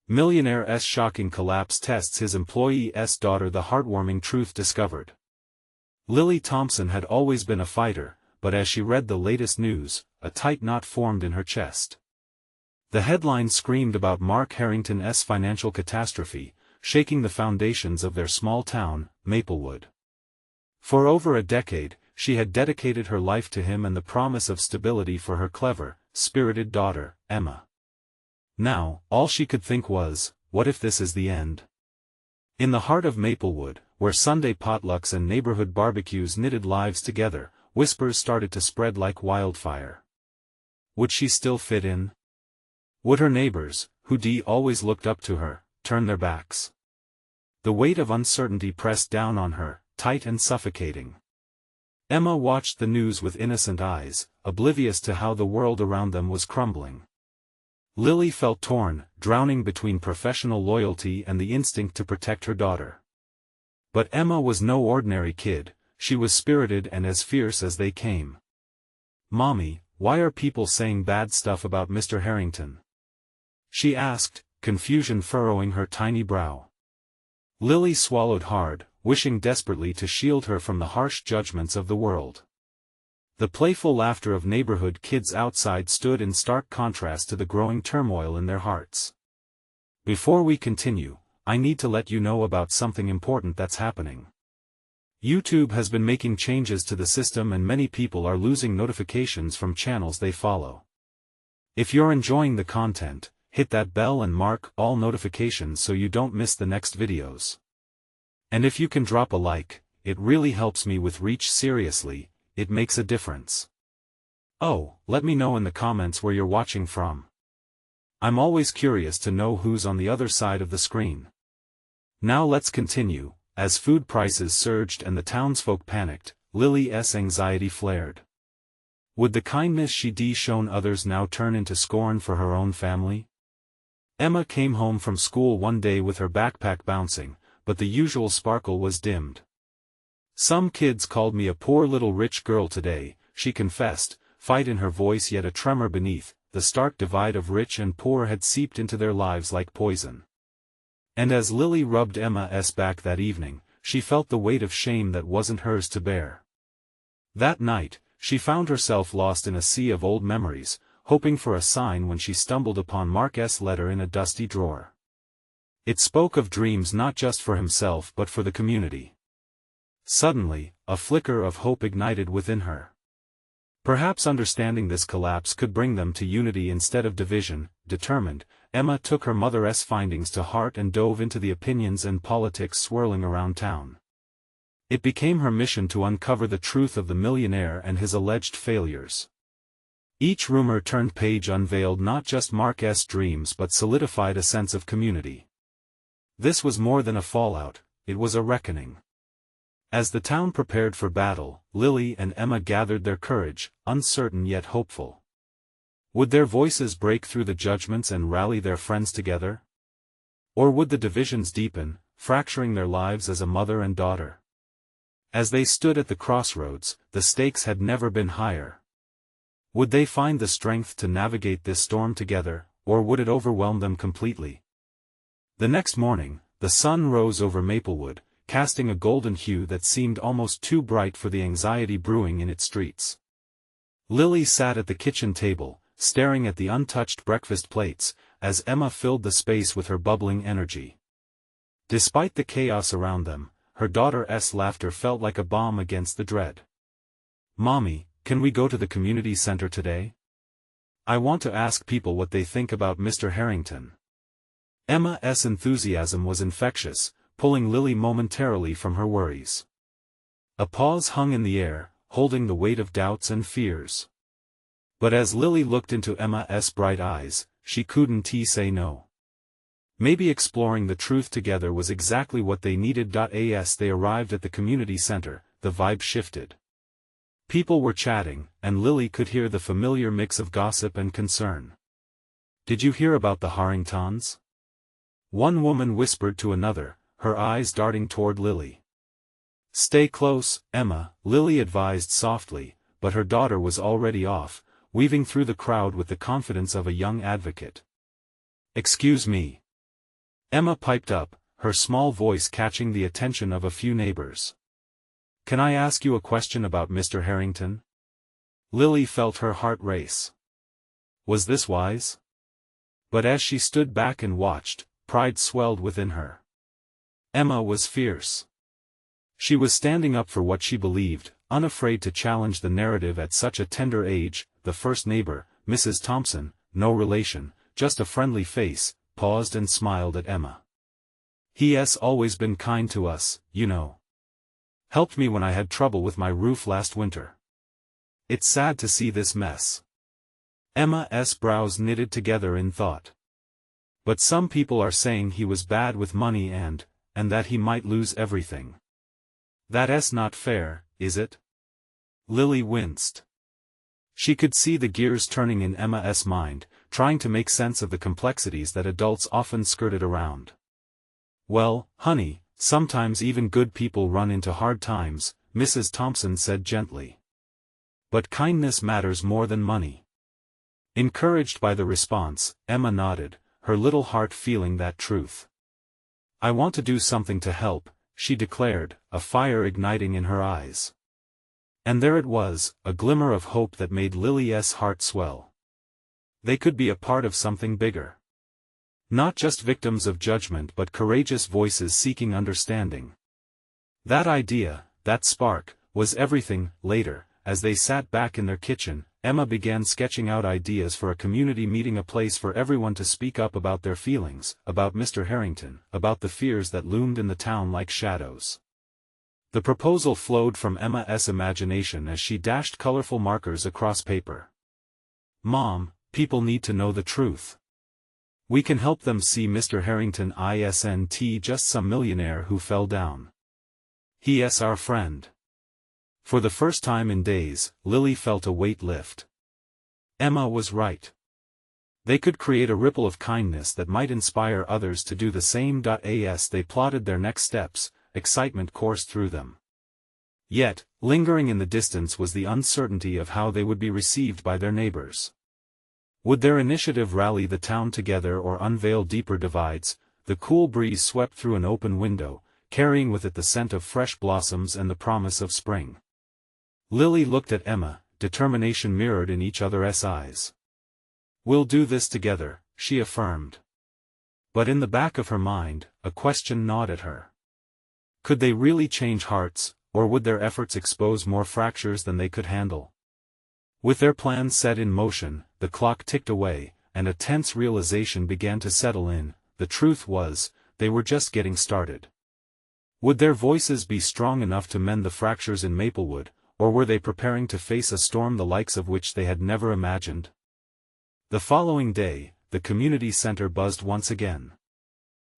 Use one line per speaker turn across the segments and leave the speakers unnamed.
Millionaire's shocking collapse tests his employee's daughter. The heartwarming truth discovered. Lily Thompson had always been a fighter, but as she read the latest news, a tight knot formed in her chest. The headline screamed about Mark Harrington's financial catastrophe, shaking the foundations of their small town, Maplewood. For over a decade, she had dedicated her life to him and the promise of stability for her clever, spirited daughter, Emma. Now, all she could think was, what if this is the end? In the heart of Maplewood, where Sunday potlucks and neighborhood barbecues knitted lives together, whispers started to spread like wildfire. Would she still fit in? Would her neighbors, who always looked up to her, turn their backs? The weight of uncertainty pressed down on her, tight and suffocating. Emma watched the news with innocent eyes, oblivious to how the world around them was crumbling. Lily felt torn, drowning between professional loyalty and the instinct to protect her daughter. But Emma was no ordinary kid, she was spirited and as fierce as they came. "Mommy, why are people saying bad stuff about Mr. Harrington?" she asked, confusion furrowing her tiny brow. Lily swallowed hard, wishing desperately to shield her from the harsh judgments of the world. The playful laughter of neighborhood kids outside stood in stark contrast to the growing turmoil in their hearts. Before we continue, I need to let you know about something important that's happening. YouTube has been making changes to the system and many people are losing notifications from channels they follow. If you're enjoying the content, hit that bell and mark all notifications so you don't miss the next videos. And if you can drop a like, it really helps me with reach. Seriously, it makes a difference. Oh, let me know in the comments where you're watching from. I'm always curious to know who's on the other side of the screen. Now let's continue. As food prices surged and the townsfolk panicked, Lily's anxiety flared. Would the kindness she'd shown others now turn into scorn for her own family? Emma came home from school one day with her backpack bouncing, but the usual sparkle was dimmed. "Some kids called me a poor little rich girl today," she confessed, fight in her voice yet a tremor beneath. The stark divide of rich and poor had seeped into their lives like poison. And as Lily rubbed Emma's back that evening, she felt the weight of shame that wasn't hers to bear. That night, she found herself lost in a sea of old memories, hoping for a sign when she stumbled upon Mark's letter in a dusty drawer. It spoke of dreams not just for himself but for the community. Suddenly, a flicker of hope ignited within her. Perhaps understanding this collapse could bring them to unity instead of division. Determined, Emma took her mother's findings to heart and dove into the opinions and politics swirling around town. It became her mission to uncover the truth of the millionaire and his alleged failures. Each rumor turned page unveiled not just Mark's dreams but solidified a sense of community. This was more than a fallout, it was a reckoning. As the town prepared for battle, Lily and Emma gathered their courage, uncertain yet hopeful. Would their voices break through the judgments and rally their friends together? Or would the divisions deepen, fracturing their lives as a mother and daughter? As they stood at the crossroads, the stakes had never been higher. Would they find the strength to navigate this storm together, or would it overwhelm them completely? The next morning, the sun rose over Maplewood, casting a golden hue that seemed almost too bright for the anxiety brewing in its streets. Lily sat at the kitchen table, staring at the untouched breakfast plates, as Emma filled the space with her bubbling energy. Despite the chaos around them, her daughter's laughter felt like a balm against the dread. "Mommy, can we go to the community center today? I want to ask people what they think about Mr. Harrington." Emma's enthusiasm was infectious, pulling Lily momentarily from her worries. A pause hung in the air, holding the weight of doubts and fears. But as Lily looked into Emma's bright eyes, she couldn't say no. Maybe exploring the truth together was exactly what they needed. As they arrived at the community center, the vibe shifted. People were chatting, and Lily could hear the familiar mix of gossip and concern. "Did you hear about the Harringtons?" one woman whispered to another, her eyes darting toward Lily. "Stay close, Emma," Lily advised softly, but her daughter was already off, weaving through the crowd with the confidence of a young advocate. "Excuse me. Emma piped up, her small voice catching the attention of a few neighbors. "Can I ask you a question about Mr. Harrington?" Lily felt her heart race. Was this wise? But as she stood back and watched, pride swelled within her. Emma was fierce. She was standing up for what she believed, unafraid to challenge the narrative at such a tender age. The first neighbor, Mrs. Thompson, no relation, just a friendly face, paused and smiled at Emma. "He's always been kind to us, you know. Helped me when I had trouble with my roof last winter. It's sad to see this mess." Emma's brows knitted together in thought. "But some people are saying he was bad with money and that he might lose everything. That's not fair, is it?" Lily winced. She could see the gears turning in Emma's mind, trying to make sense of the complexities that adults often skirted around. "Well, honey, sometimes even good people run into hard times," Mrs. Thompson said gently. "But kindness matters more than money." Encouraged by the response, Emma nodded, her little heart feeling that truth. "I want to do something to help," she declared, a fire igniting in her eyes. And there it was, a glimmer of hope that made Lily's heart swell. They could be a part of something bigger. Not just victims of judgment but courageous voices seeking understanding. That idea, that spark, was everything. Later, as they sat back in their kitchen, Emma began sketching out ideas for a community meeting, a place for everyone to speak up about their feelings, about Mr. Harrington, about the fears that loomed in the town like shadows. The proposal flowed from Emma's imagination as she dashed colorful markers across paper. "Mom, people need to know the truth. We can help them see Mr. Harrington isn't just some millionaire who fell down. He's our friend." For the first time in days, Lily felt a weight lift. Emma was right. They could create a ripple of kindness that might inspire others to do the same. As they plotted their next steps, excitement coursed through them. Yet, lingering in the distance was the uncertainty of how they would be received by their neighbors. Would their initiative rally the town together or unveil deeper divides? The cool breeze swept through an open window, carrying with it the scent of fresh blossoms and the promise of spring. Lily looked at Emma, determination mirrored in each other's eyes. "We'll do this together," she affirmed. But in the back of her mind, a question gnawed at her. Could they really change hearts, or would their efforts expose more fractures than they could handle? With their plans set in motion, the clock ticked away, and a tense realization began to settle in. The truth was, they were just getting started. Would their voices be strong enough to mend the fractures in Maplewood, or were they preparing to face a storm the likes of which they had never imagined? The following day, the community center buzzed once again.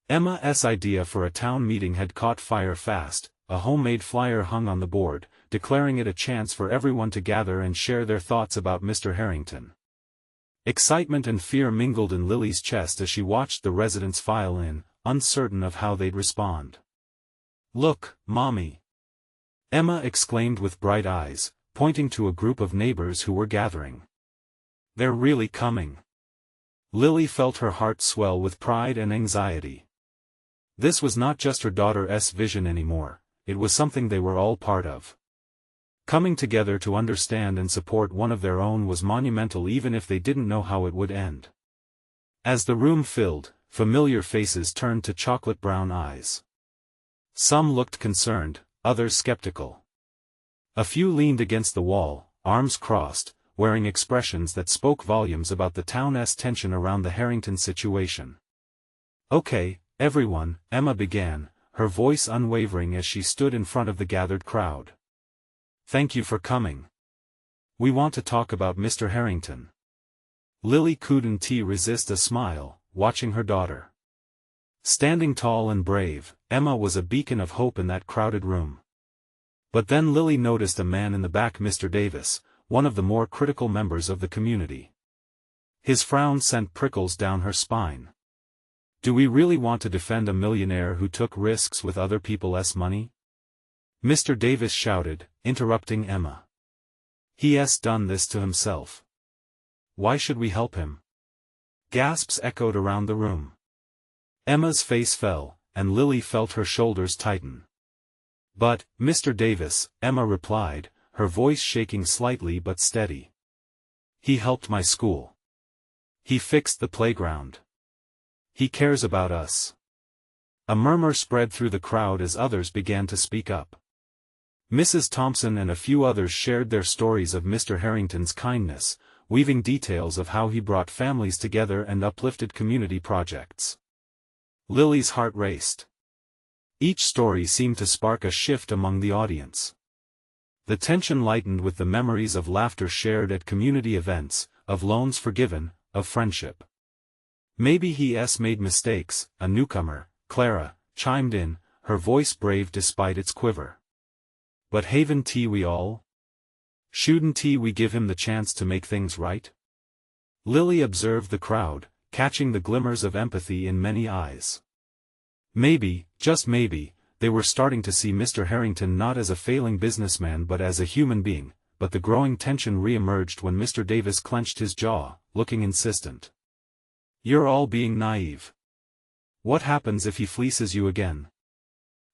Emma's idea for a town meeting had caught fire fast. A homemade flyer hung on the board, declaring it a chance for everyone to gather and share their thoughts about Mr. Harrington. Excitement and fear mingled in Lily's chest as she watched the residents file in, uncertain of how they'd respond. "Look, Mommy!" Emma exclaimed with bright eyes, pointing to a group of neighbors who were gathering. "They're really coming." Lily felt her heart swell with pride and anxiety. This was not just her daughter's vision anymore, it was something they were all part of. Coming together to understand and support one of their own was monumental even if they didn't know how it would end. As the room filled, familiar faces turned to chocolate brown eyes. Some looked concerned, others skeptical. A few leaned against the wall, arms crossed, wearing expressions that spoke volumes about the town's tension around the Harrington situation. "Okay, everyone," Emma began, her voice unwavering as she stood in front of the gathered crowd. "Thank you for coming. We want to talk about Mr. Harrington." Lily couldn't resist a smile, watching her daughter. Standing tall and brave, Emma was a beacon of hope in that crowded room. But then Lily noticed a man in the back, Mr. Davis, one of the more critical members of the community. His frown sent prickles down her spine. Do we really want to defend a millionaire who took risks with other people's money? Mr. Davis shouted, interrupting Emma. He's done this to himself. Why should we help him? Gasps echoed around the room. Emma's face fell, and Lily felt her shoulders tighten. "But, Mr. Davis," Emma replied, her voice shaking slightly but steady. "He helped my school. He fixed the playground. He cares about us." A murmur spread through the crowd as others began to speak up. Mrs. Thompson and a few others shared their stories of Mr. Harrington's kindness, weaving details of how he brought families together and uplifted community projects. Lily's heart raced. Each story seemed to spark a shift among the audience. The tension lightened with the memories of laughter shared at community events, of loans forgiven, of friendship. "Maybe he's made mistakes," a newcomer, Clara, chimed in, her voice brave despite its quiver. "But haven't we all? Shouldn't we give him the chance to make things right?" Lily observed the crowd, catching the glimmers of empathy in many eyes. Maybe, just maybe, they were starting to see Mr. Harrington not as a failing businessman but as a human being, but the growing tension re-emerged when Mr. Davis clenched his jaw, looking insistent. "You're all being naive. What happens if he fleeces you again?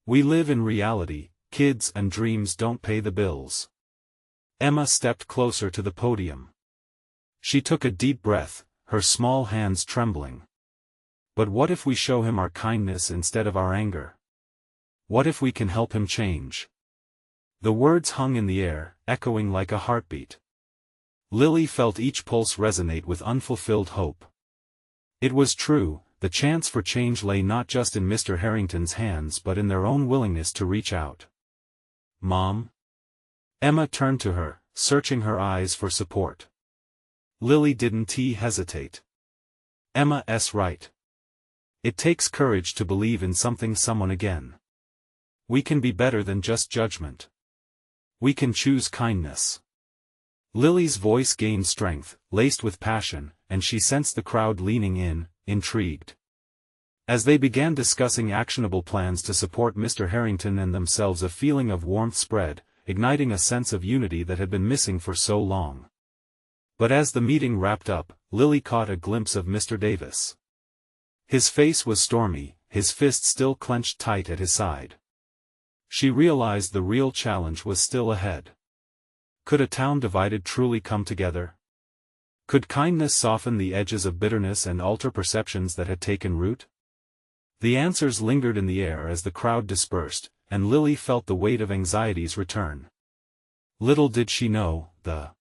We live in reality, kids, and dreams don't pay the bills." Emma stepped closer to the podium. She took a deep breath, her small hands trembling. "But what if we show him our kindness instead of our anger? What if we can help him change?" The words hung in the air, echoing like a heartbeat. Lily felt each pulse resonate with unfulfilled hope. It was true, the chance for change lay not just in Mr. Harrington's hands but in their own willingness to reach out. "Mom?" Emma turned to her, searching her eyes for support. Lily didn't hesitate. "Emma's right. It takes courage to believe in someone again. We can be better than just judgment. We can choose kindness." Lily's voice gained strength, laced with passion, and she sensed the crowd leaning in, intrigued. As they began discussing actionable plans to support Mr. Harrington and themselves, a feeling of warmth spread, igniting a sense of unity that had been missing for so long. But as the meeting wrapped up, Lily caught a glimpse of Mr. Davis. His face was stormy, his fist still clenched tight at his side. She realized the real challenge was still ahead. Could a town divided truly come together? Could kindness soften the edges of bitterness and alter perceptions that had taken root? The answers lingered in the air as the crowd dispersed, and Lily felt the weight of anxieties return. Little did she know, the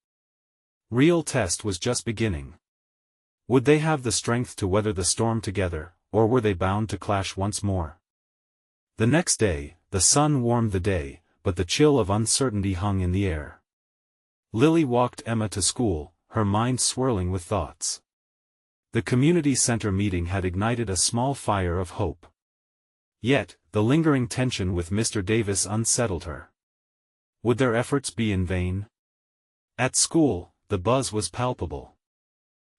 real test was just beginning. Would they have the strength to weather the storm together, or were they bound to clash once more? The next day, the sun warmed the day, but the chill of uncertainty hung in the air. Lily walked Emma to school, her mind swirling with thoughts. The community center meeting had ignited a small fire of hope. Yet, the lingering tension with Mr. Davis unsettled her. Would their efforts be in vain? At school, the buzz was palpable.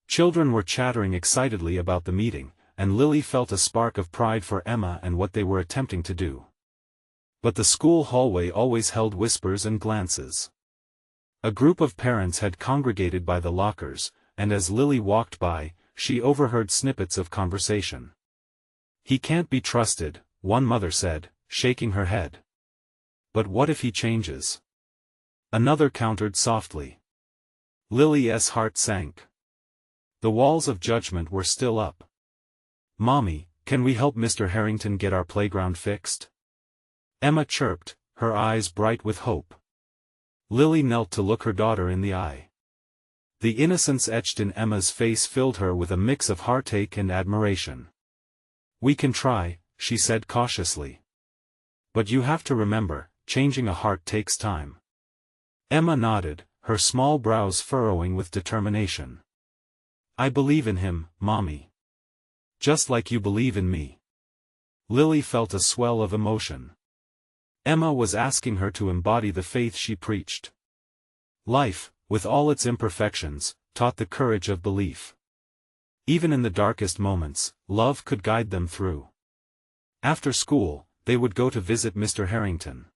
Children were chattering excitedly about the meeting, and Lily felt a spark of pride for Emma and what they were attempting to do. But the school hallway always held whispers and glances. A group of parents had congregated by the lockers, and as Lily walked by, she overheard snippets of conversation. "He can't be trusted," one mother said, shaking her head. "But what if he changes?" Another countered softly. Lily's heart sank. The walls of judgment were still up. "Mommy, can we help Mr. Harrington get our playground fixed?" Emma chirped, her eyes bright with hope. Lily knelt to look her daughter in the eye. The innocence etched in Emma's face filled her with a mix of heartache and admiration. "We can try," she said cautiously. "But you have to remember, changing a heart takes time." Emma nodded, her small brows furrowing with determination. "I believe in him, Mommy. Just like you believe in me." Lily felt a swell of emotion. Emma was asking her to embody the faith she preached. Life, with all its imperfections, taught the courage of belief. Even in the darkest moments, love could guide them through. After school, they would go to visit Mr. Harrington.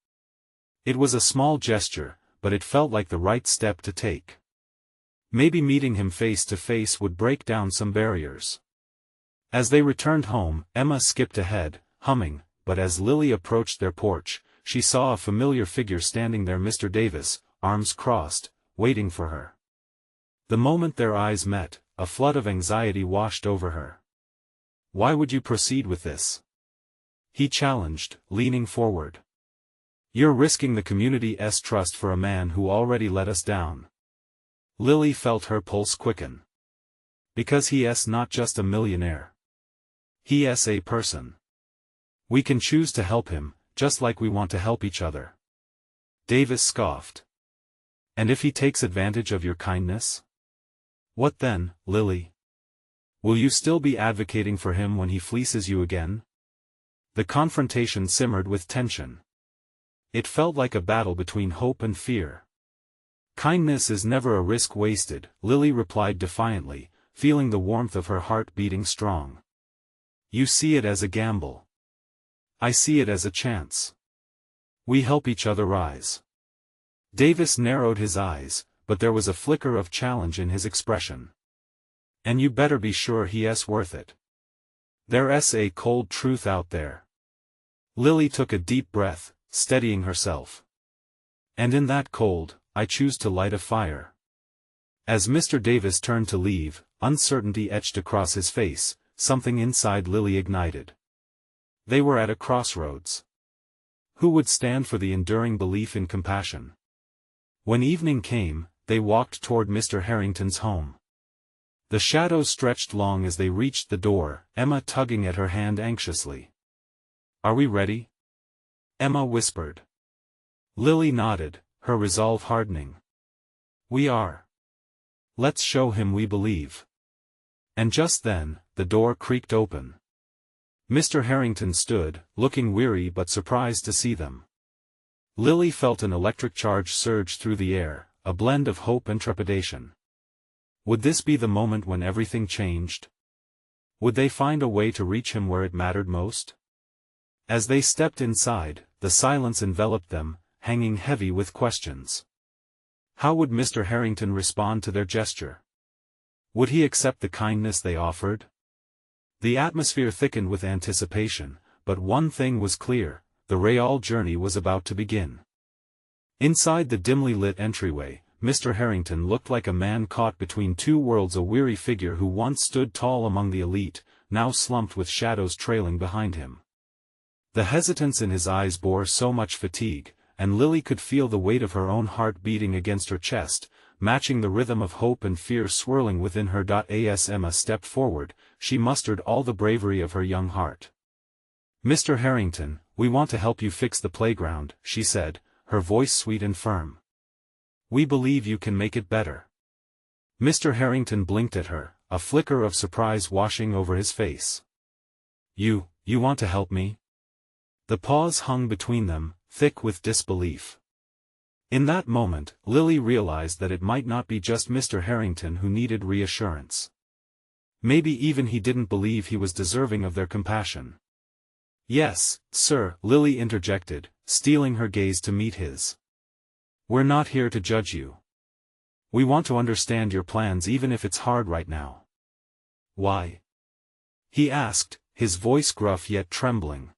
It was a small gesture, but it felt like the right step to take. Maybe meeting him face to face would break down some barriers. As they returned home, Emma skipped ahead, humming, but as Lily approached their porch, she saw a familiar figure standing there, Mr. Davis, arms crossed, waiting for her. The moment their eyes met, a flood of anxiety washed over her. "Why would you proceed with this?" he challenged, leaning forward. "You're risking the community's trust for a man who already let us down." Lily felt her pulse quicken. "Because he's not just a millionaire. He's a person. We can choose to help him, just like we want to help each other." Davis scoffed. "And if he takes advantage of your kindness? What then, Lily? Will you still be advocating for him when he fleeces you again?" The confrontation simmered with tension. It felt like a battle between hope and fear. "Kindness is never a risk wasted," Lily replied defiantly, feeling the warmth of her heart beating strong. "You see it as a gamble. I see it as a chance. We help each other rise." Davis narrowed his eyes, but there was a flicker of challenge in his expression. "And you better be sure he's worth it. There's a cold truth out there." Lily took a deep breath, steadying herself. "And in that cold, I choose to light a fire." As Mr. Davis turned to leave, uncertainty etched across his face, something inside Lily ignited. They were at a crossroads. Who would stand for the enduring belief in compassion? When evening came, they walked toward Mr. Harrington's home. The shadows stretched long as they reached the door, Emma tugging at her hand anxiously. "Are we ready?" Emma whispered. Lily nodded, her resolve hardening. "We are. Let's show him we believe." And just then, the door creaked open. Mr. Harrington stood, looking weary but surprised to see them. Lily felt an electric charge surge through the air, a blend of hope and trepidation. Would this be the moment when everything changed? Would they find a way to reach him where it mattered most? As they stepped inside, the silence enveloped them, hanging heavy with questions. How would Mr. Harrington respond to their gesture? Would he accept the kindness they offered? The atmosphere thickened with anticipation, but one thing was clear: the real journey was about to begin. Inside the dimly lit entryway, Mr. Harrington looked like a man caught between two worlds, a weary figure who once stood tall among the elite, now slumped with shadows trailing behind him. The hesitance in his eyes bore so much fatigue, and Lily could feel the weight of her own heart beating against her chest, matching the rhythm of hope and fear swirling within her. As Emma stepped forward, she mustered all the bravery of her young heart. "Mr. Harrington, we want to help you fix the playground," she said, her voice sweet and firm. "We believe you can make it better." Mr. Harrington blinked at her, a flicker of surprise washing over his face. You want to help me?" The pause hung between them, thick with disbelief. In that moment, Lily realized that it might not be just Mr. Harrington who needed reassurance. Maybe even he didn't believe he was deserving of their compassion. "Yes, sir," Lily interjected, steeling her gaze to meet his. "We're not here to judge you. We want to understand your plans, even if it's hard right now." "Why?" he asked, his voice gruff yet trembling.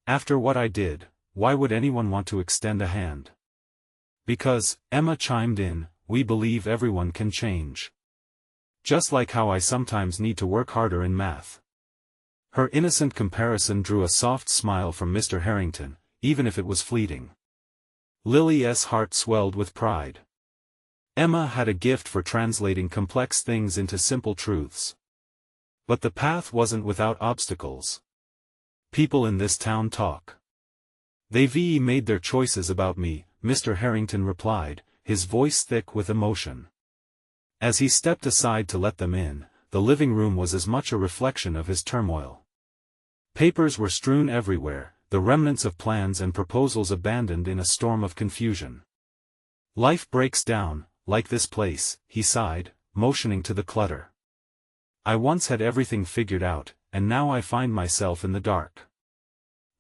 "After what I did, why would anyone want to extend a hand?" "Because," Emma chimed in, "we believe everyone can change. Just like how I sometimes need to work harder in math." Her innocent comparison drew a soft smile from Mr. Harrington, even if it was fleeting. Lily's heart swelled with pride. Emma had a gift for translating complex things into simple truths. But the path wasn't without obstacles. "People in this town talk. They've made their choices about me," Mr. Harrington replied, his voice thick with emotion. As he stepped aside to let them in, the living room was as much a reflection of his turmoil. Papers were strewn everywhere, the remnants of plans and proposals abandoned in a storm of confusion. "Life breaks down, like this place," he sighed, motioning to the clutter. "I once had everything figured out, and now I find myself in the dark."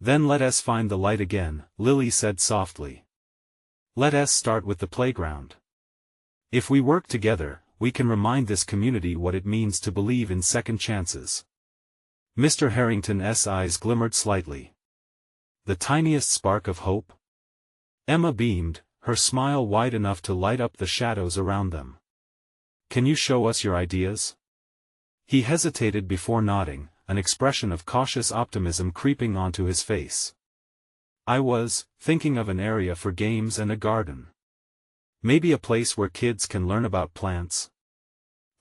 "Then let us find the light again," Lily said softly. "Let us start with the playground. If we work together, we can remind this community what it means to believe in second chances." Mr. Harrington's eyes glimmered slightly. The tiniest spark of hope? Emma beamed, her smile wide enough to light up the shadows around them. Can you show us your ideas? He hesitated before nodding, an expression of cautious optimism creeping onto his face. I was thinking of an area for games and a garden. Maybe a place where kids can learn about plants.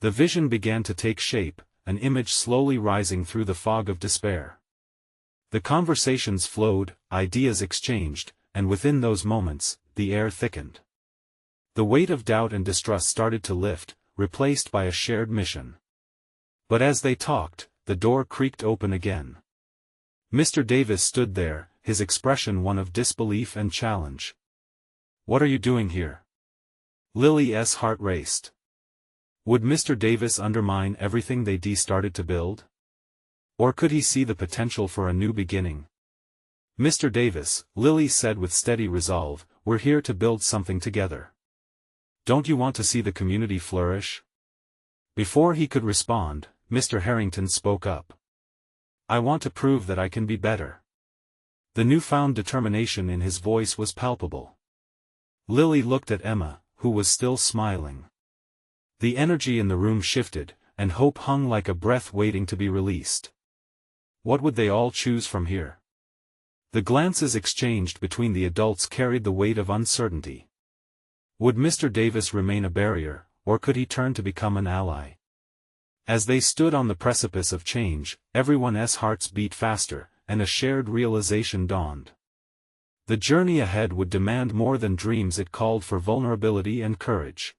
The vision began to take shape, an image slowly rising through the fog of despair. The conversations flowed, ideas exchanged, and within those moments, the air thickened. The weight of doubt and distrust started to lift, replaced by a shared mission. But as they talked, the door creaked open again. Mr. Davis stood there, his expression one of disbelief and challenge. What are you doing here? Lily's heart raced. Would Mr. Davis undermine everything they started to build? Or could he see the potential for a new beginning? Mr. Davis, Lily said with steady resolve, we're here to build something together. Don't you want to see the community flourish? Before he could respond, Mr. Harrington spoke up. I want to prove that I can be better. The newfound determination in his voice was palpable. Lily looked at Emma, who was still smiling. The energy in the room shifted, and hope hung like a breath waiting to be released. What would they all choose from here? The glances exchanged between the adults carried the weight of uncertainty. Would Mr. Davis remain a barrier, or could he turn to become an ally? As they stood on the precipice of change, everyone's hearts beat faster, and a shared realization dawned. The journey ahead would demand more than dreams. It called for vulnerability and courage.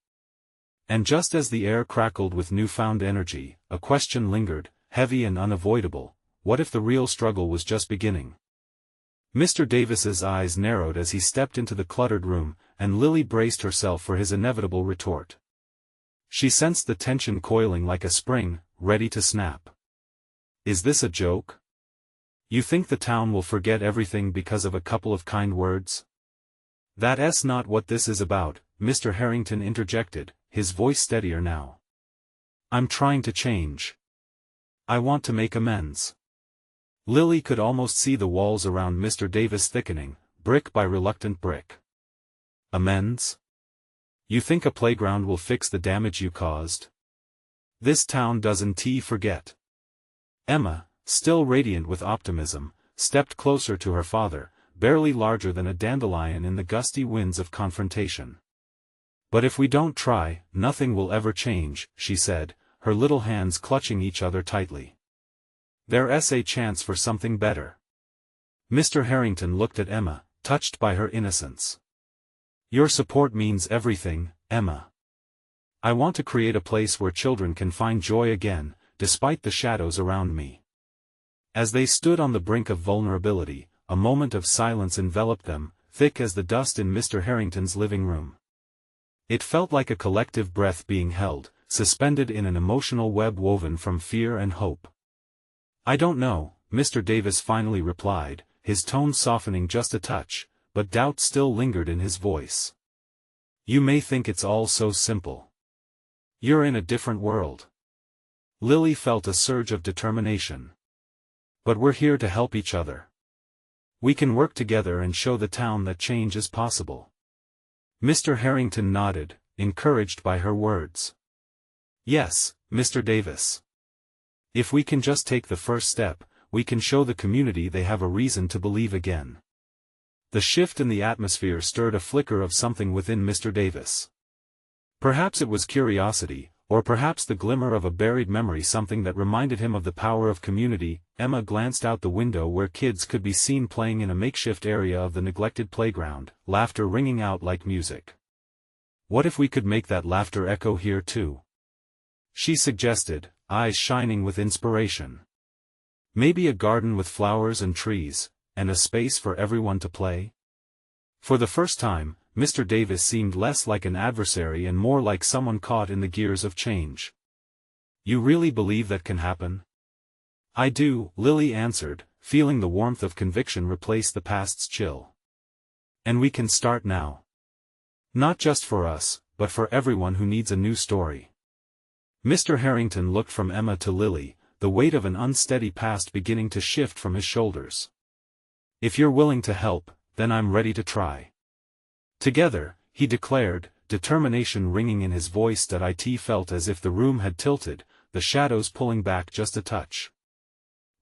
And just as the air crackled with newfound energy, a question lingered, heavy and unavoidable: what if the real struggle was just beginning? Mr. Davis's eyes narrowed as he stepped into the cluttered room, and Lily braced herself for his inevitable retort. She sensed the tension coiling like a spring, ready to snap. Is this a joke? You think the town will forget everything because of a couple of kind words? That's not what this is about, Mr. Harrington interjected, his voice steadier now. I'm trying to change. I want to make amends. Lily could almost see the walls around Mr. Davis thickening, brick by reluctant brick. Amends? You think a playground will fix the damage you caused? This town doesn't forget. Emma, still radiant with optimism, stepped closer to her father, barely larger than a dandelion in the gusty winds of confrontation. But if we don't try, nothing will ever change, she said, her little hands clutching each other tightly. There's a chance for something better. Mr. Harrington looked at Emma, touched by her innocence. Your support means everything, Emma. I want to create a place where children can find joy again, despite the shadows around me. As they stood on the brink of vulnerability, a moment of silence enveloped them, thick as the dust in Mr. Harrington's living room. It felt like a collective breath being held, suspended in an emotional web woven from fear and hope. I don't know, Mr. Davis finally replied, his tone softening just a touch, but doubt still lingered in his voice. You may think it's all so simple. You're in a different world. Lily felt a surge of determination. But we're here to help each other. We can work together and show the town that change is possible. Mr. Harrington nodded, encouraged by her words. Yes, Mr. Davis. If we can just take the first step, we can show the community they have a reason to believe again. The shift in the atmosphere stirred a flicker of something within Mr. Davis. Perhaps it was curiosity, or perhaps the glimmer of a buried memory, something that reminded him of the power of community. Emma glanced out the window where kids could be seen playing in a makeshift area of the neglected playground, laughter ringing out like music. What if we could make that laughter echo here too? She suggested, eyes shining with inspiration. Maybe a garden with flowers and trees, and a space for everyone to play? For the first time, Mr. Davis seemed less like an adversary and more like someone caught in the gears of change. You really believe that can happen? I do, Lily answered, feeling the warmth of conviction replace the past's chill. And we can start now. Not just for us, but for everyone who needs a new story. Mr. Harrington looked from Emma to Lily, the weight of an unsteady past beginning to shift from his shoulders. "If you're willing to help, then I'm ready to try." "Together," he declared, determination ringing in his voice that it felt as if the room had tilted, the shadows pulling back just a touch.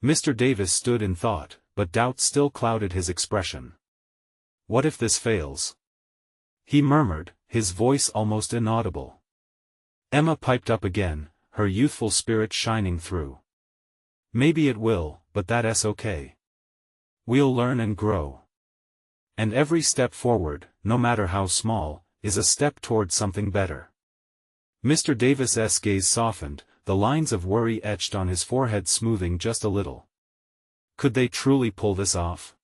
Mr. Davis stood in thought, but doubt still clouded his expression. "What if this fails?" he murmured, his voice almost inaudible. Emma piped up again, her youthful spirit shining through. "Maybe it will, but that's okay. We'll learn and grow. And every step forward, no matter how small, is a step toward something better." Mr. Davis's gaze softened, the lines of worry etched on his forehead smoothing just a little. Could they truly pull this off?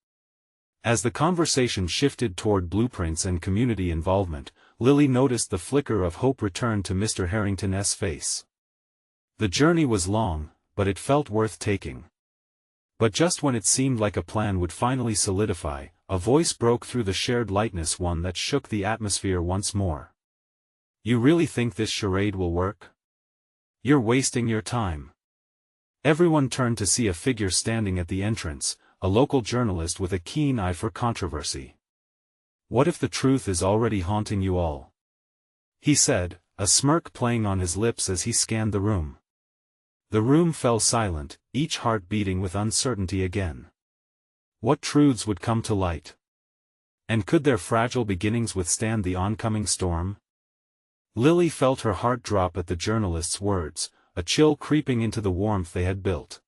As the conversation shifted toward blueprints and community involvement, Lily noticed the flicker of hope return to Mr. Harrington's face. The journey was long, but it felt worth taking. But just when it seemed like a plan would finally solidify, a voice broke through the shared lightness, one that shook the atmosphere once more. "You really think this charade will work? You're wasting your time." Everyone turned to see a figure standing at the entrance, a local journalist with a keen eye for controversy. "What if the truth is already haunting you all?" he said, a smirk playing on his lips as he scanned the room. The room fell silent, each heart beating with uncertainty again. What truths would come to light? And could their fragile beginnings withstand the oncoming storm? Lily felt her heart drop at the journalist's words, a chill creeping into the warmth they had built.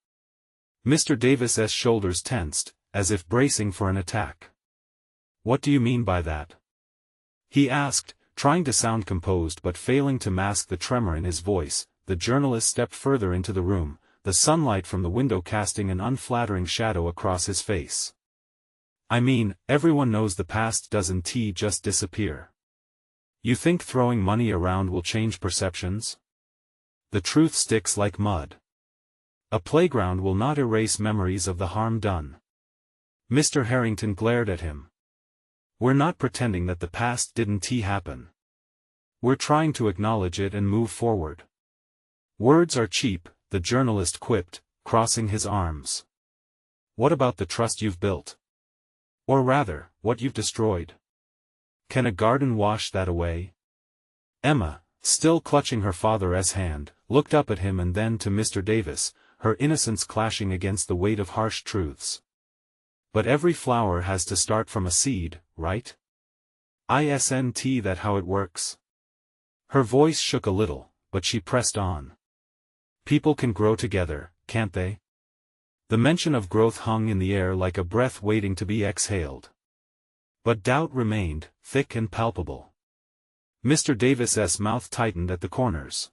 Mr. Davis's shoulders tensed, as if bracing for an attack. "What do you mean by that?" he asked, trying to sound composed but failing to mask the tremor in his voice. The journalist stepped further into the room, the sunlight from the window casting an unflattering shadow across his face. "I mean, everyone knows the past doesn't just disappear. You think throwing money around will change perceptions? The truth sticks like mud. A playground will not erase memories of the harm done." Mr. Harrington glared at him. "We're not pretending that the past didn't happen. We're trying to acknowledge it and move forward." "Words are cheap," the journalist quipped, crossing his arms. "What about the trust you've built? Or rather, what you've destroyed? Can a garden wash that away?" Emma, still clutching her father's hand, looked up at him and then to Mr. Davis, her innocence clashing against the weight of harsh truths. "But every flower has to start from a seed, right? Isn't that how it works?" Her voice shook a little, but she pressed on. "People can grow together, can't they?" The mention of growth hung in the air like a breath waiting to be exhaled. But doubt remained, thick and palpable. Mr. Davis's mouth tightened at the corners.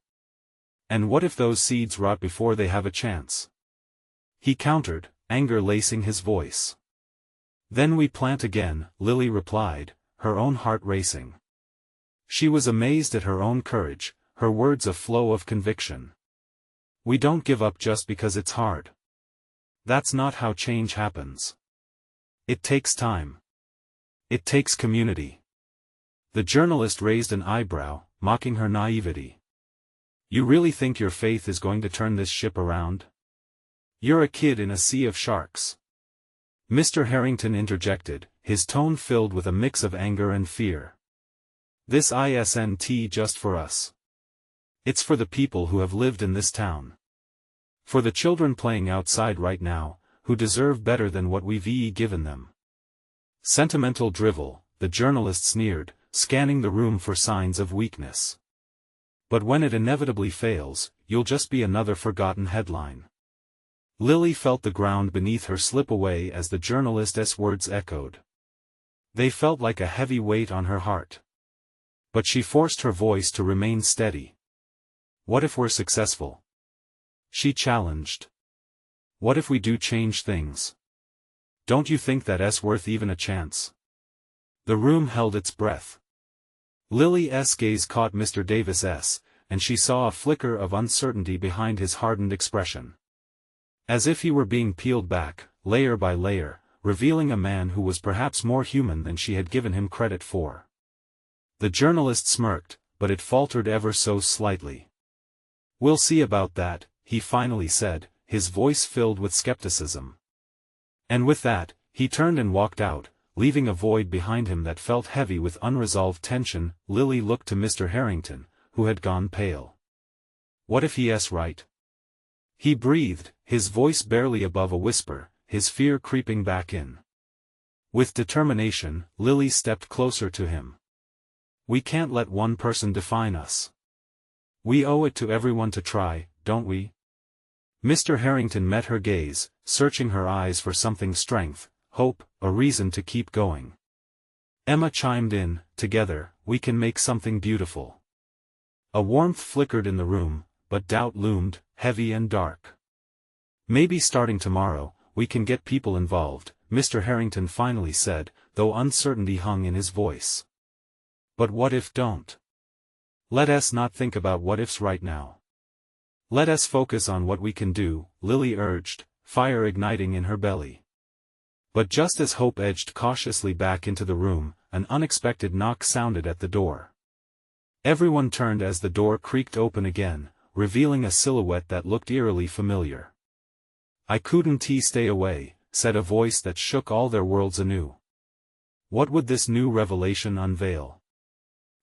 "And what if those seeds rot before they have a chance?" he countered, anger lacing his voice. "Then we plant again," Lily replied, her own heart racing. She was amazed at her own courage, her words a flow of conviction. "We don't give up just because it's hard. That's not how change happens. It takes time. It takes community." The journalist raised an eyebrow, mocking her naivety. "You really think your faith is going to turn this ship around? You're a kid in a sea of sharks." Mr. Harrington interjected, his tone filled with a mix of anger and fear. "This isn't just for us. It's for the people who have lived in this town. For the children playing outside right now, who deserve better than what we've given them." "Sentimental drivel," the journalist sneered, scanning the room for signs of weakness. "But when it inevitably fails, you'll just be another forgotten headline." Lily felt the ground beneath her slip away as the journalist's words echoed. They felt like a heavy weight on her heart. But she forced her voice to remain steady. "What if we're successful?" she challenged. "What if we do change things? Don't you think that's worth even a chance?" The room held its breath. Lily's gaze caught Mr. Davis's, and she saw a flicker of uncertainty behind his hardened expression. As if he were being peeled back, layer by layer, revealing a man who was perhaps more human than she had given him credit for. The journalist smirked, but it faltered ever so slightly. "We'll see about that," he finally said, his voice filled with skepticism. And with that, he turned and walked out, leaving a void behind him that felt heavy with unresolved tension. Lily looked to Mr. Harrington, who had gone pale. What if he's right? He breathed, his voice barely above a whisper, his fear creeping back in. With determination, Lily stepped closer to him. We can't let one person define us. We owe it to everyone to try, don't we? Mr. Harrington met her gaze, searching her eyes for something: strength, hope, a reason to keep going. Emma chimed in, together, we can make something beautiful. A warmth flickered in the room, but doubt loomed, heavy and dark. Maybe starting tomorrow, we can get people involved, Mr. Harrington finally said, though uncertainty hung in his voice. But what if don't? Let us not think about what ifs right now. Let us focus on what we can do, Lily urged, fire igniting in her belly. But just as Hope edged cautiously back into the room, an unexpected knock sounded at the door. Everyone turned as the door creaked open again, revealing a silhouette that looked eerily familiar. I couldn't stay away, said a voice that shook all their worlds anew. What would this new revelation unveil?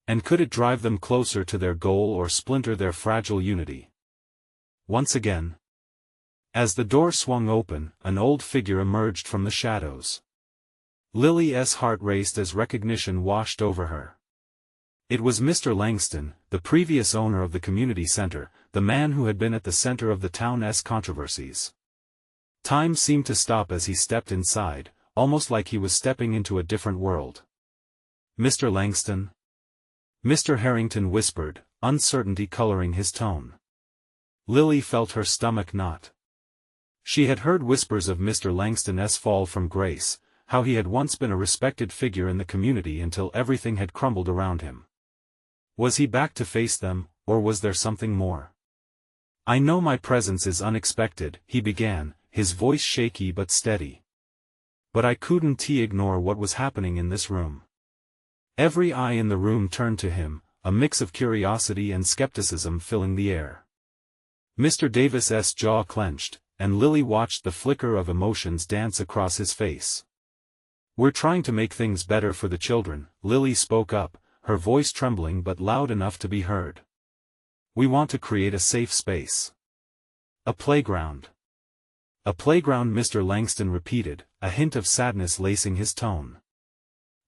And could it drive them closer to their goal or splinter their fragile unity? Once again. As the door swung open, an old figure emerged from the shadows. Lily's heart raced as recognition washed over her. It was Mr. Langston, the previous owner of the community center, the man who had been at the center of the town's controversies. Time seemed to stop as he stepped inside, almost like he was stepping into a different world. Mr. Langston? Mr. Harrington whispered, uncertainty coloring his tone. Lily felt her stomach knot. She had heard whispers of Mr. Langston's fall from grace, how he had once been a respected figure in the community until everything had crumbled around him. Was he back to face them, or was there something more? I know my presence is unexpected, he began, his voice shaky but steady. But I couldn't ignore what was happening in this room. Every eye in the room turned to him, a mix of curiosity and skepticism filling the air. Mr. Davis's jaw clenched, and Lily watched the flicker of emotions dance across his face. We're trying to make things better for the children, Lily spoke up, her voice trembling but loud enough to be heard. We want to create a safe space. A playground. A playground, Mr. Langston repeated, a hint of sadness lacing his tone.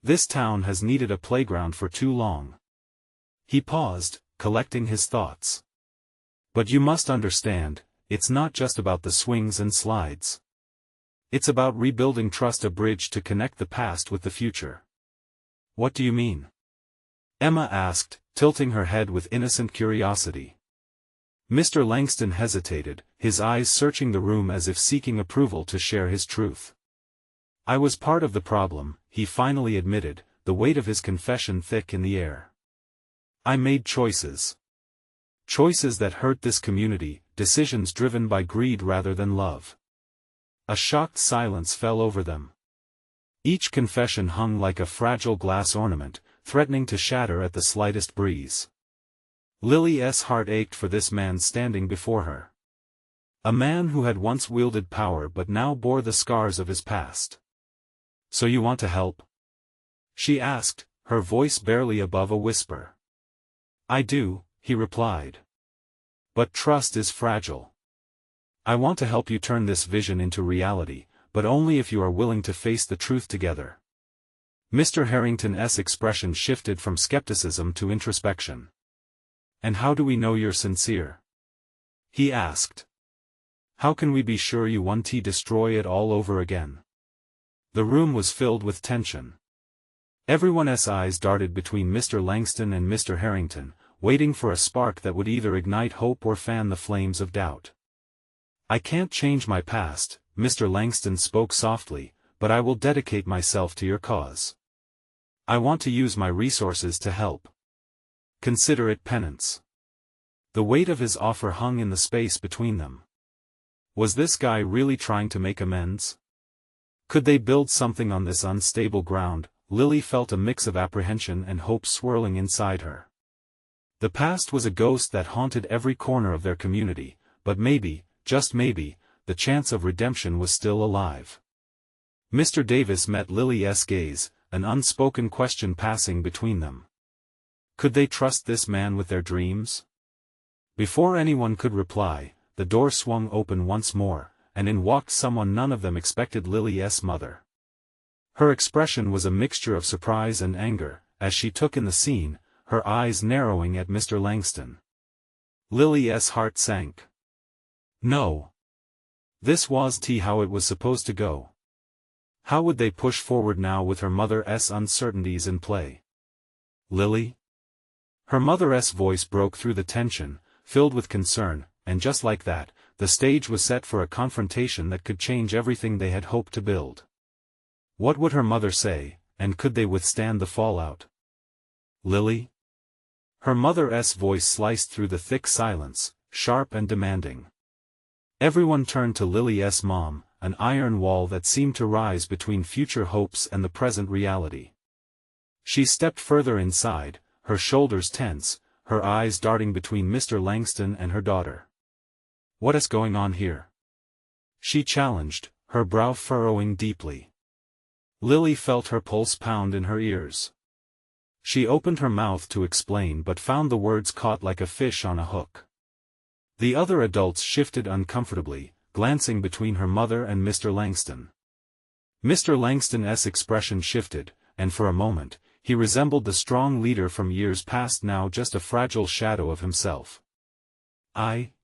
This town has needed a playground for too long. He paused, collecting his thoughts. But you must understand, it's not just about the swings and slides. It's about rebuilding trust, a bridge to connect the past with the future. What do you mean? Emma asked, tilting her head with innocent curiosity. Mr. Langston hesitated, his eyes searching the room as if seeking approval to share his truth. I was part of the problem, he finally admitted, the weight of his confession thick in the air. I made choices. Choices that hurt this community, decisions driven by greed rather than love. A shocked silence fell over them. Each confession hung like a fragile glass ornament, threatening to shatter at the slightest breeze. Lily's heart ached for this man standing before her. A man who had once wielded power but now bore the scars of his past. So you want to help? She asked, her voice barely above a whisper. I do, he replied. But trust is fragile. I want to help you turn this vision into reality, but only if you are willing to face the truth together. Mr. Harrington's expression shifted from skepticism to introspection. And how do we know you're sincere? He asked. How can we be sure you won't destroy it all over again? The room was filled with tension. Everyone's eyes darted between Mr. Langston and Mr. Harrington, waiting for a spark that would either ignite hope or fan the flames of doubt. I can't change my past, Mr. Langston spoke softly, but I will dedicate myself to your cause. I want to use my resources to help. Consider it penance. The weight of his offer hung in the space between them. Was this guy really trying to make amends? Could they build something on this unstable ground? Lily felt a mix of apprehension and hope swirling inside her. The past was a ghost that haunted every corner of their community, but maybe, just maybe, the chance of redemption was still alive. Mr. Davis met Lily's gaze, an unspoken question passing between them. Could they trust this man with their dreams? Before anyone could reply, the door swung open once more, and in walked someone none of them expected: Lily's mother. Her expression was a mixture of surprise and anger, as she took in the scene, her eyes narrowing at Mr. Langston. Lily's heart sank. No. This wasn't how it was supposed to go. How would they push forward now with her mother's uncertainties in play? Lily? Her mother's voice broke through the tension, filled with concern, and just like that, the stage was set for a confrontation that could change everything they had hoped to build. What would her mother say, and could they withstand the fallout? Lily? Her mother's voice sliced through the thick silence, sharp and demanding. Everyone turned to Lily's mom, an iron wall that seemed to rise between future hopes and the present reality. She stepped further inside, her shoulders tense, her eyes darting between Mr. Langston and her daughter. "What is going on here?" she challenged, her brow furrowing deeply. Lily felt her pulse pound in her ears. She opened her mouth to explain but found the words caught like a fish on a hook. The other adults shifted uncomfortably, glancing between her mother and Mr. Langston. Mr. Langston's expression shifted, and for a moment, he resembled the strong leader from years past, now just a fragile shadow of himself.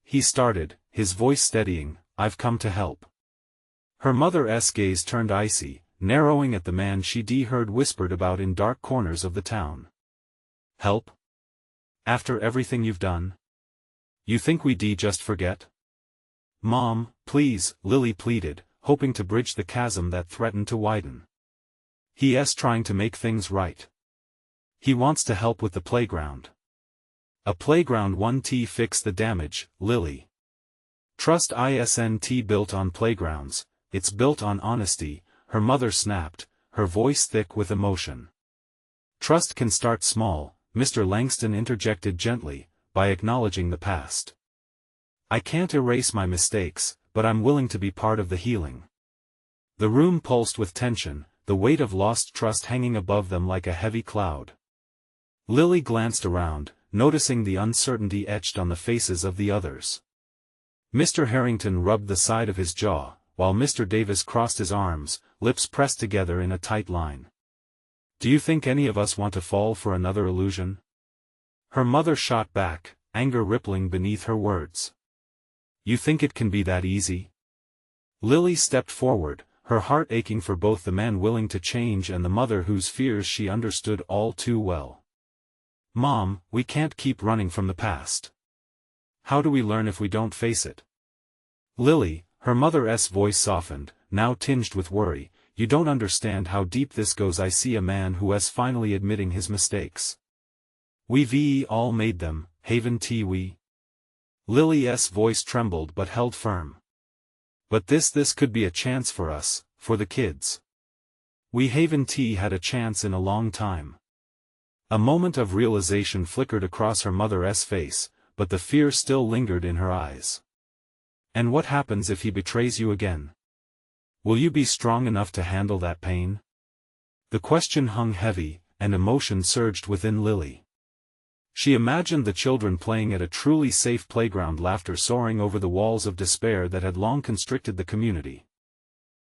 He started, his voice steadying, "I've come to help." Her mother's gaze turned icy, narrowing at the man she'd heard whispered about in dark corners of the town. "Help? After everything you've done? You think we'd just forget?" "Mom, please," Lily pleaded, hoping to bridge the chasm that threatened to widen. "He's trying to make things right. He wants to help with the playground." "A playground won't fix the damage, Lily. Trust isn't built on playgrounds, it's built on honesty," her mother snapped, her voice thick with emotion. "Trust can start small," Mr. Langston interjected gently, "by acknowledging the past. I can't erase my mistakes, but I'm willing to be part of the healing." The room pulsed with tension, the weight of lost trust hanging above them like a heavy cloud. Lily glanced around, noticing the uncertainty etched on the faces of the others. Mr. Harrington rubbed the side of his jaw, while Mr. Davis crossed his arms, lips pressed together in a tight line. "Do you think any of us want to fall for another illusion?" Her mother shot back, anger rippling beneath her words. "You think it can be that easy?" Lily stepped forward, her heart aching for both the man willing to change and the mother whose fears she understood all too well. "Mom, we can't keep running from the past. How do we learn if we don't face it?" "Lily," her mother's voice softened, now tinged with worry, "you don't understand how deep this goes. I see a man who is finally admitting his mistakes. We've all made them, haven't we?" Lily's voice trembled but held firm. "But this could be a chance for us, for the kids. We haven't had a chance in a long time." A moment of realization flickered across her mother's face, but the fear still lingered in her eyes. "And what happens if he betrays you again? Will you be strong enough to handle that pain?" The question hung heavy, and emotion surged within Lily. She imagined the children playing at a truly safe playground, laughter soaring over the walls of despair that had long constricted the community.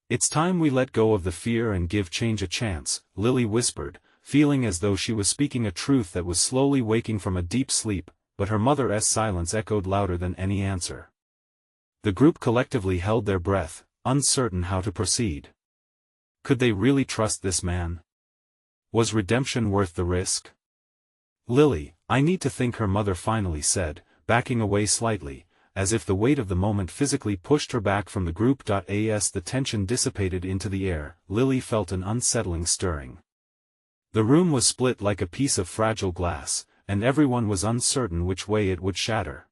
"It's time we let go of the fear and give change a chance," Lily whispered, feeling as though she was speaking a truth that was slowly waking from a deep sleep, but her mother's silence echoed louder than any answer. The group collectively held their breath, uncertain how to proceed. Could they really trust this man? Was redemption worth the risk? "Lily, I need to think," her mother finally said, backing away slightly, as if the weight of the moment physically pushed her back from the group. As the tension dissipated into the air, Lily felt an unsettling stirring. The room was split like a piece of fragile glass, and everyone was uncertain which way it would shatter.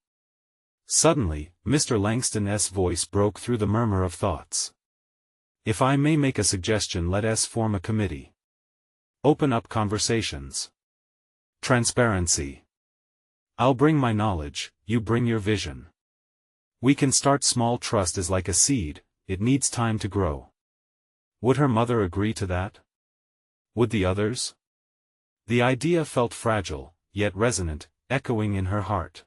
Suddenly, Mr. Langston's voice broke through the murmur of thoughts. "If I may make a suggestion, let us form a committee. Open up conversations. Transparency. I'll bring my knowledge, you bring your vision. We can start small. Trust is like a seed, it needs time to grow. Would her mother agree to that? Would the others? The idea felt fragile, yet resonant, echoing in her heart.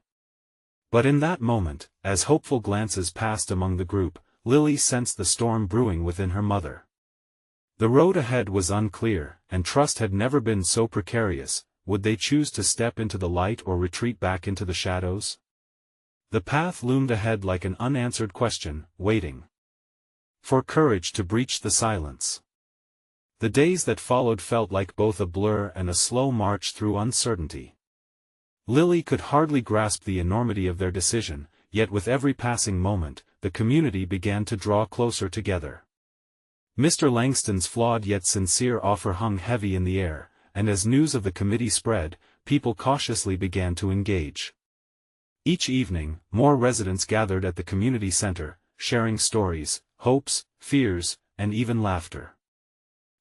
But in that moment, as hopeful glances passed among the group, Lily sensed the storm brewing within her mother. The road ahead was unclear, and trust had never been so precarious. Would they choose to step into the light or retreat back into the shadows? The path loomed ahead like an unanswered question, waiting for courage to breach the silence. The days that followed felt like both a blur and a slow march through uncertainty. Lily could hardly grasp the enormity of their decision, yet with every passing moment, the community began to draw closer together. Mr. Langston's flawed yet sincere offer hung heavy in the air, and as news of the committee spread, people cautiously began to engage. Each evening, more residents gathered at the community center, sharing stories, hopes, fears, and even laughter.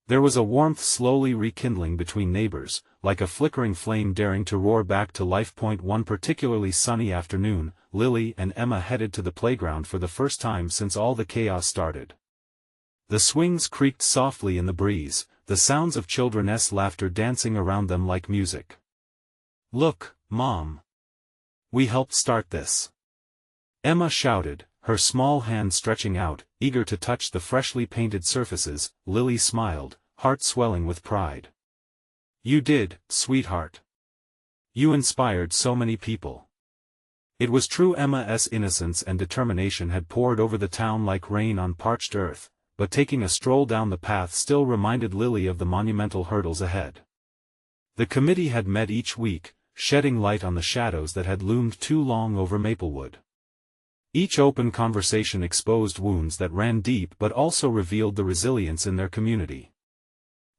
There was a warmth slowly rekindling between neighbors, like a flickering flame daring to roar back to life. One particularly sunny afternoon, Lily and Emma headed to the playground for the first time since all the chaos started. The swings creaked softly in the breeze, the sounds of children's laughter dancing around them like music. "Look, Mom! We helped start this!" Emma shouted, her small hand stretching out, eager to touch the freshly painted surfaces. Lily smiled, heart swelling with pride. "You did, sweetheart. You inspired so many people." It was true, Emma's innocence and determination had poured over the town like rain on parched earth, but taking a stroll down the path still reminded Lily of the monumental hurdles ahead. The committee had met each week, shedding light on the shadows that had loomed too long over Maplewood. Each open conversation exposed wounds that ran deep but also revealed the resilience in their community.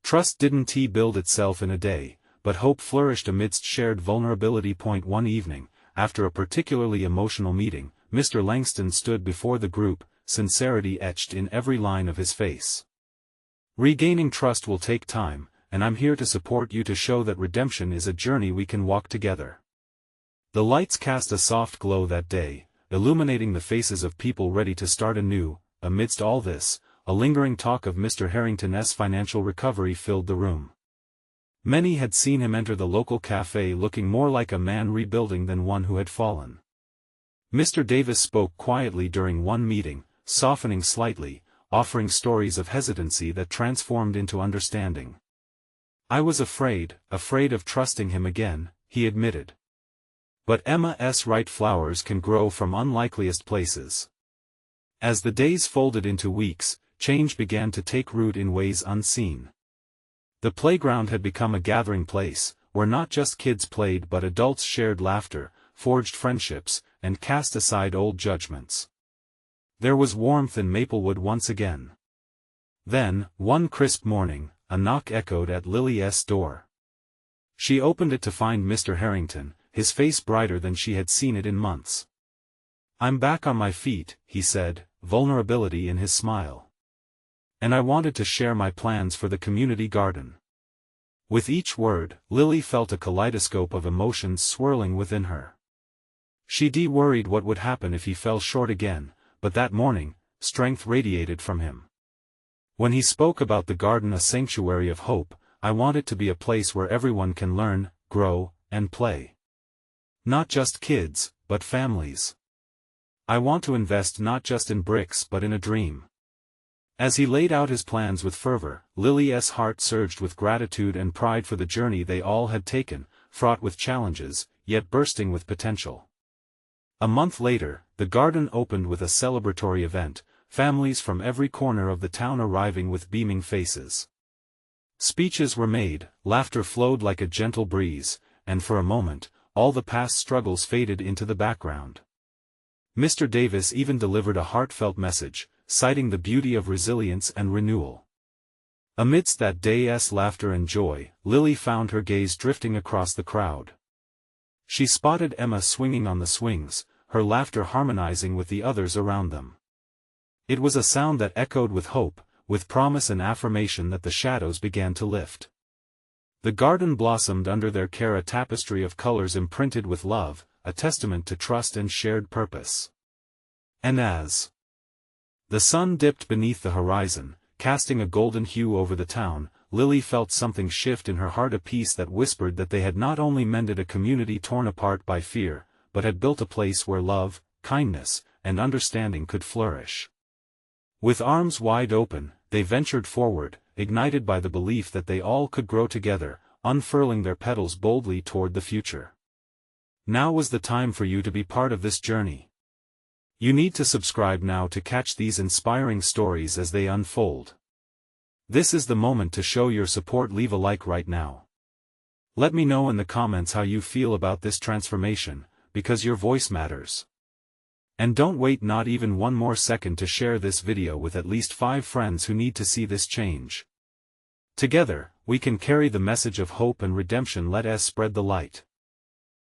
Trust didn't build itself in a day, but hope flourished amidst shared vulnerability. One evening, after a particularly emotional meeting, Mr. Langston stood before the group, sincerity etched in every line of his face. "Regaining trust will take time, and I'm here to support you to show that redemption is a journey we can walk together." The lights cast a soft glow that day, illuminating the faces of people ready to start anew. Amidst all this, a lingering talk of Mr. Harrington's financial recovery filled the room. Many had seen him enter the local cafe looking more like a man rebuilding than one who had fallen. Mr. Davis spoke quietly during one meeting, softening slightly, offering stories of hesitancy that transformed into understanding. "I was afraid of trusting him again," he admitted. "But Emma's right, flowers can grow from unlikeliest places." As the days folded into weeks, change began to take root in ways unseen. The playground had become a gathering place, where not just kids played but adults shared laughter, forged friendships, and cast aside old judgments. There was warmth in Maplewood once again. Then, one crisp morning, a knock echoed at Lily's door. She opened it to find Mr. Harrington, his face brighter than she had seen it in months. "I'm back on my feet," he said, vulnerability in his smile. "And I wanted to share my plans for the community garden." With each word, Lily felt a kaleidoscope of emotions swirling within her. She worried what would happen if he fell short again, but that morning, strength radiated from him. When he spoke about the garden, a sanctuary of hope, "I want it to be a place where everyone can learn, grow, and play. Not just kids, but families. I want to invest not just in bricks but in a dream." As he laid out his plans with fervor, Lily's heart surged with gratitude and pride for the journey they all had taken, fraught with challenges, yet bursting with potential. A month later, the garden opened with a celebratory event, families from every corner of the town arriving with beaming faces. Speeches were made, laughter flowed like a gentle breeze, and for a moment, all the past struggles faded into the background. Mr. Davis even delivered a heartfelt message, citing the beauty of resilience and renewal. Amidst that day's laughter and joy, Lily found her gaze drifting across the crowd. She spotted Emma swinging on the swings, her laughter harmonizing with the others around them. It was a sound that echoed with hope, with promise and affirmation that the shadows began to lift. The garden blossomed under their care, a tapestry of colors imprinted with love, a testament to trust and shared purpose. And as the sun dipped beneath the horizon, casting a golden hue over the town, Lily felt something shift in her heart, a peace that whispered that they had not only mended a community torn apart by fear, but had built a place where love, kindness, and understanding could flourish. With arms wide open, they ventured forward, ignited by the belief that they all could grow together, unfurling their petals boldly toward the future. Now was the time for you to be part of this journey. You need to subscribe now to catch these inspiring stories as they unfold. This is the moment to show your support. Leave a like right now. Let me know in the comments how you feel about this transformation, because your voice matters. And don't wait not even one more second to share this video with at least 5 friends who need to see this change. Together, we can carry the message of hope and redemption. Let us spread the light.